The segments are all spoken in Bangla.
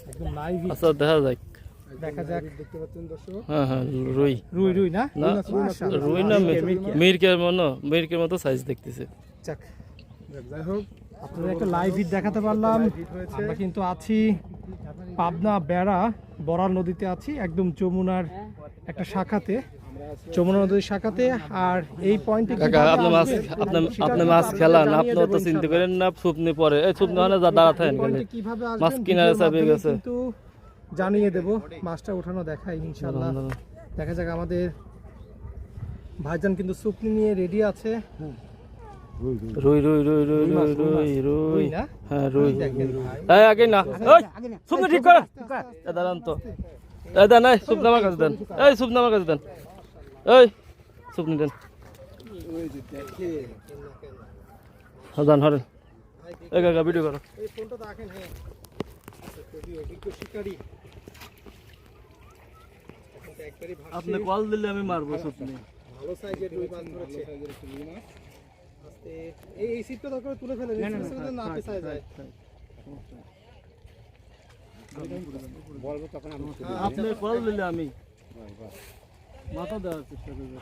একদম লাইভ। আচ্ছা দেখা যাক, দেখা যাক। দেখতে পাচ্ছেন দর্শক, হ্যাঁ হ্যাঁ রুই রুই রুই না? না রুই না মিরকের মতো সাইজ দেখতেছে। যাক, যাই হোক আপনাদের একটা লাইভ হিট দেখাতে পারলাম। আমরা কিন্তু আছি পাবনা বেড়া বড়াল নদীতে আছি, একদম যমুনার একটা শাখাতে, যমুনা নদীর শাখাতে। আর এই পয়েন্টে কাকা আপনি মাছ খেলান, আপনি তো চিন্তা করেন না সুপনি পরে এই সুপনি মানে দাঁড়া থাকেন কিভাবে মাছ কিনারে চাপিয়ে গেছে। কিন্তু জানিয়ে দেব, মাছটা ওঠানো দেখাই ইনশাআল্লাহ। দেখা যাক। আমাদের ভাইজান কিন্তু সুপনি নিয়ে রেডি আছে। রুই রুই রুই রুই রুই রুই রুই না? হ্যাঁ রুই। দেখেন ভাই, এই আগে না, ওই সুপনি ঠিক করে দাঁড়ান তো, এই দেন, এই সুপনি আমার কাছে দেন, এই সুপনি আমার কাছে দেন, এই সুপনি দেন, দেন হরেন। এই কাকা ভিডিও করো। এই ফোনটা দেখেন। হ্যাঁ, খুবই অভিজ্ঞ শিকারী। এখন তো একবারই ভাসছে। আপনি কল দিলে আমি মারবো সুপনি। ভালো সাইজের রুই মাছ ধরেছে। আস্তে এই সিটটা দরকার তুলে ফেলে না পেছায় যায়। বলবো তখন আমি আপনি কল দিলে আমি মাথা দেওয়ার চেষ্টা করবো।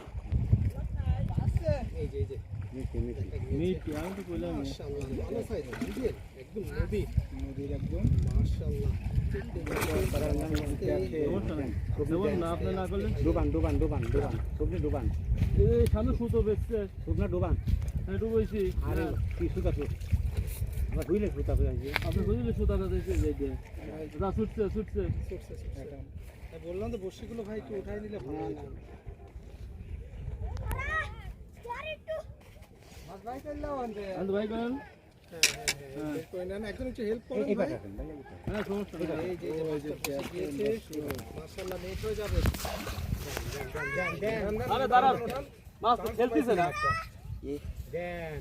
এই যে মিট আমি তো কইলাম মাশাআল্লাহ, ভালো সাইজ নদীর, একদম নদীর একদম মাশাআল্লাহ। না আপনি না করলে ডুবান সবজি ডুবান, এই সামনে সুতো বেচছে, শুকনা ডুবান ডুবাইছি। আরে কি সুতা তো আবার ধুইলে সুতা হয়ে আছে। আপনি বুঝলে সুতা বেচছে যে ছুটছে বললাম তো বর্ষিগুলো ভাই একটু উঠাই নিলে ভালো হতো। মাছ ভাই করলেও আনতে আনতে ভাই করেন। বের করে নেন, একজন একটু হেল্প করেন এই ভাই। হ্যাঁ সমস্যা নেই। এই যে মাশাআল্লাহ নেট হয়ে যাবে। আরে দাঁড়ান, মাছ তো খেলতেছে না। দেন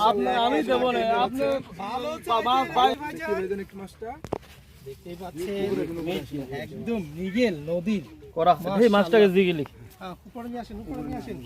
আপনি আমি দেবো না, আপনি ভালো মাছ ভাই একটু মাছটা দেখতেই পাচ্ছেন, একদম নিগেল নদীর করা এই মাছটাকে জিগিলি। উপরে নিয়ে আসেন।